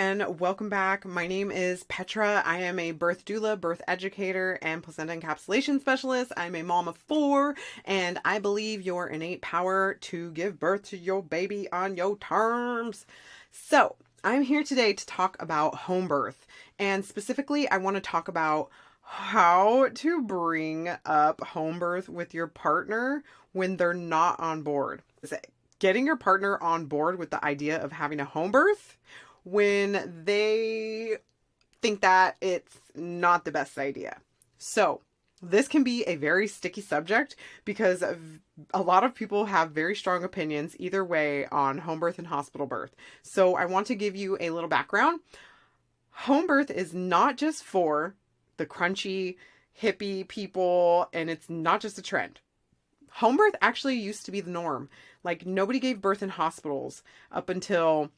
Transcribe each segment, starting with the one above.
and welcome back. My name is Petra. I am a birth doula, birth educator, and placenta encapsulation specialist. I'm a mom of 4, and I believe your innate power to give birth to your baby on your terms. So, I'm here today to talk about home birth, and specifically, I want to talk about how to bring up home birth with your partner when they're not on board. Getting your partner on board with the idea of having a home birth when they think that it's not the best idea. So this can be a very sticky subject because a lot of people have very strong opinions either way on home birth and hospital birth. So I want to give you a little background. Home birth is not just for the crunchy, hippie people, and it's not just a trend. Home birth actually used to be the norm. Like, nobody gave birth in hospitals up until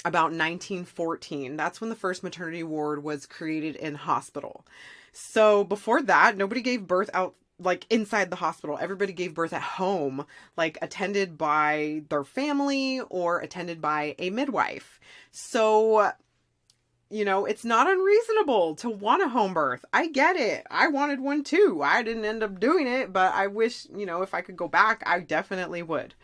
about 1914. That's when the first maternity ward was created in hospital. So before that, nobody gave birth out like inside the hospital. Everybody gave birth at home, like attended by their family or attended by a midwife. So, you know, it's not unreasonable to want a home birth. I get it. I wanted one too. I didn't end up doing it, but I wish, you know, if I could go back, I definitely would.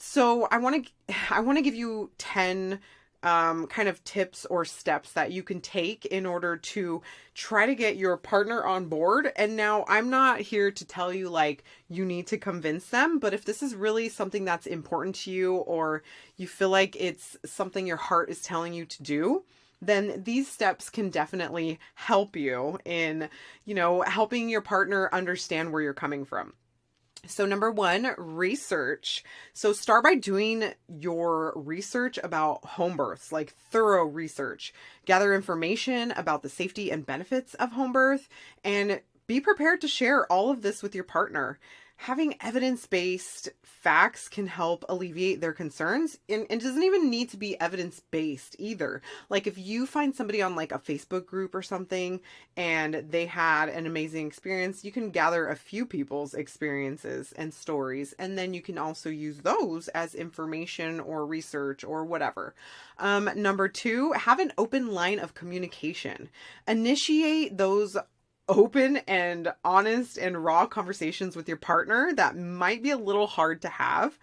So I want to give you 10 kind of tips or steps that you can take in order to try to get your partner on board. And now I'm not here to tell you like you need to convince them, but if this is really something that's important to you or you feel like it's something your heart is telling you to do, then these steps can definitely help you in, you know, helping your partner understand where you're coming from. So number 1, research. So start by doing your research about home births, like thorough research. Gather information about the safety and benefits of home birth, and be prepared to share all of this with your partner. Having evidence-based facts can help alleviate their concerns, and it doesn't even need to be evidence-based either. Like if you find somebody on like a Facebook group or something and they had an amazing experience, you can gather a few people's experiences and stories, and then you can also use those as information or research or whatever. Number 2, have an open line of communication. Initiate those open and honest and raw conversations with your partner that might be a little hard to have.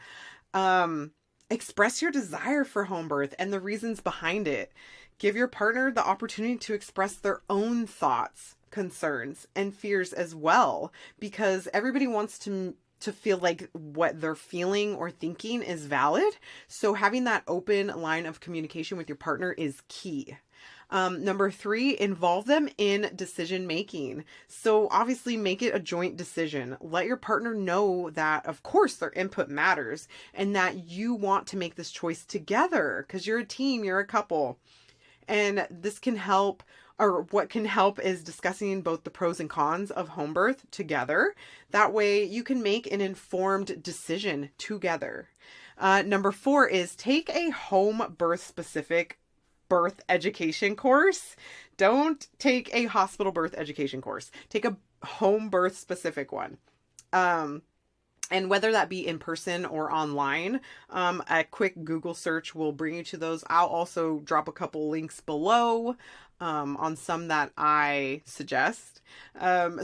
Express your desire for home birth and the reasons behind it. Give your partner the opportunity to express their own thoughts, concerns, and fears as well, because everybody wants to feel like what they're feeling or thinking is valid. So having that open line of communication with your partner is key. Number 3, involve them in decision making. So obviously make it a joint decision. Let your partner know that, of course, their input matters and that you want to make this choice together because you're a team, you're a couple. And this can help, or what can help is discussing both the pros and cons of home birth together. That way you can make an informed decision together. Number 4 is take a home birth specific birth education course. Don't take a hospital birth education course. Take a home birth specific one. And whether that be in person or online, a quick Google search will bring you to those. I'll also drop a couple links below on some that I suggest.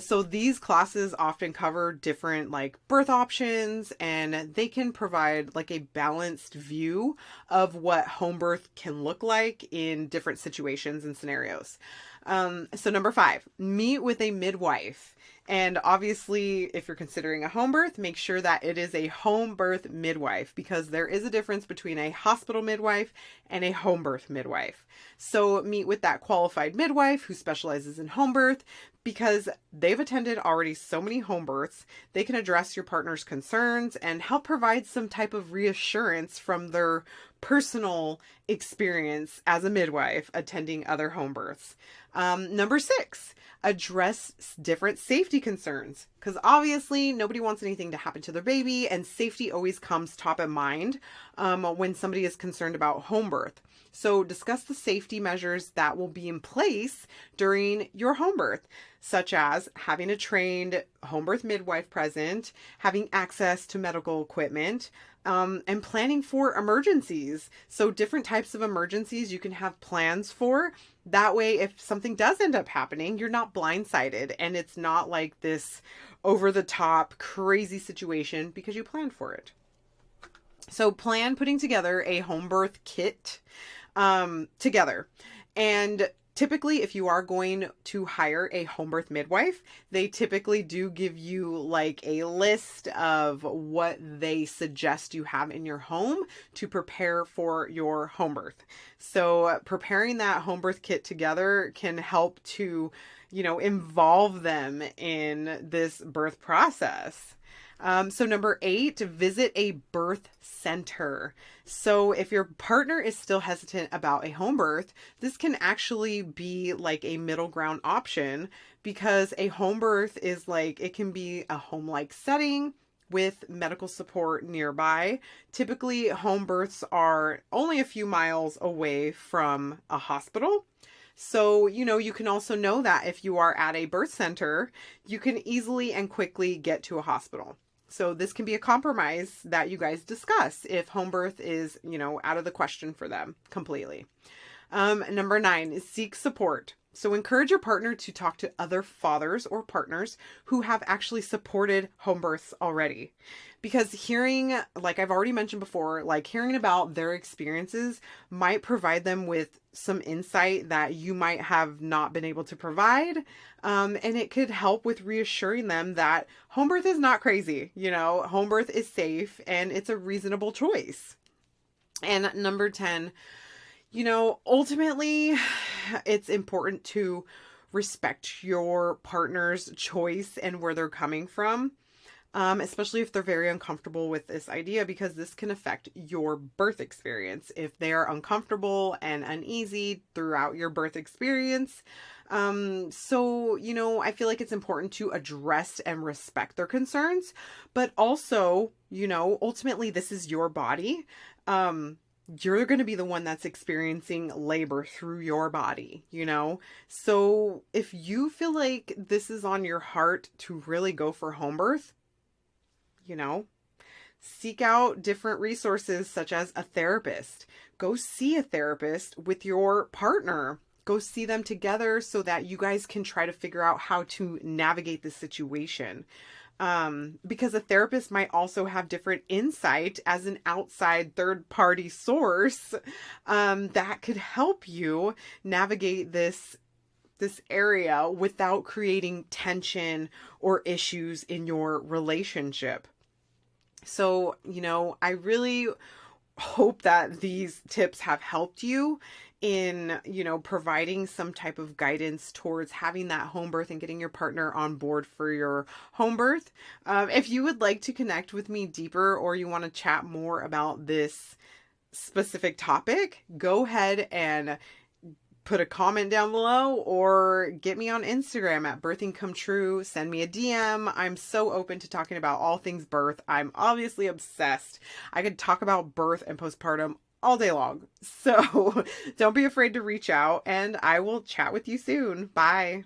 So these classes often cover different like birth options, and they can provide like a balanced view of what home birth can look like in different situations and scenarios. So number 5, meet with a midwife. And obviously, if you're considering a home birth, make sure that it is a home birth midwife, because there is a difference between a hospital midwife and a home birth midwife. So meet with that qualified midwife who specializes in home birth, because they've attended already so many home births. They can address your partner's concerns and help provide some type of reassurance from their personal experience as a midwife attending other home births. Number 6, address different safety concerns, because obviously nobody wants anything to happen to their baby, and safety always comes top of mind when somebody is concerned about home birth. So discuss the safety measures that will be in place during your home birth, such as having a trained home birth midwife present, having access to medical equipment, and planning for emergencies. So different types of emergencies you can have plans for. That way, if something does end up happening, you're not blindsided and it's not like this over the top crazy situation because you planned for it. So plan putting together a home birth kit together. And typically, if you are going to hire a home birth midwife, they typically do give you like a list of what they suggest you have in your home to prepare for your home birth. So preparing that home birth kit together can help to, involve them in this birth process. So number 8, visit a birth center. So if your partner is still hesitant about a home birth, this can actually be like a middle ground option, because a home birth is like, it can be a home-like setting with medical support nearby. Typically, home births are only a few miles away from a hospital. So, you can also know that if you are at a birth center, you can easily and quickly get to a hospital. So this can be a compromise that you guys discuss if home birth is, out of the question for them completely. Number 9 is seek support. So encourage your partner to talk to other fathers or partners who have actually supported home births already. Because hearing, like I've already mentioned before, like hearing about their experiences might provide them with some insight that you might have not been able to provide. And it could help with reassuring them that home birth is not crazy. Home birth is safe and it's a reasonable choice. And number 10, ultimately, it's important to respect your partner's choice and where they're coming from, especially if they're very uncomfortable with this idea, because this can affect your birth experience. If they are uncomfortable and uneasy throughout your birth experience. So, I feel like it's important to address and respect their concerns, but also, ultimately this is your body. You're going to be the one that's experiencing labor through your body, So if you feel like this is on your heart to really go for home birth, seek out different resources such as a therapist. Go see a therapist with your partner. Go see them together so that you guys can try to figure out how to navigate the situation. Because a therapist might also have different insight as an outside third-party source that could help you navigate this area without creating tension or issues in your relationship. So, I really hope that these tips have helped you in, providing some type of guidance towards having that home birth and getting your partner on board for your home birth. If you would like to connect with me deeper, or you want to chat more about this specific topic, go ahead and put a comment down below or get me on Instagram at Birthing Come True. Send me a DM. I'm so open to talking about all things birth. I'm obviously obsessed. I could talk about birth and postpartum all day long. So don't be afraid to reach out, and I will chat with you soon. Bye.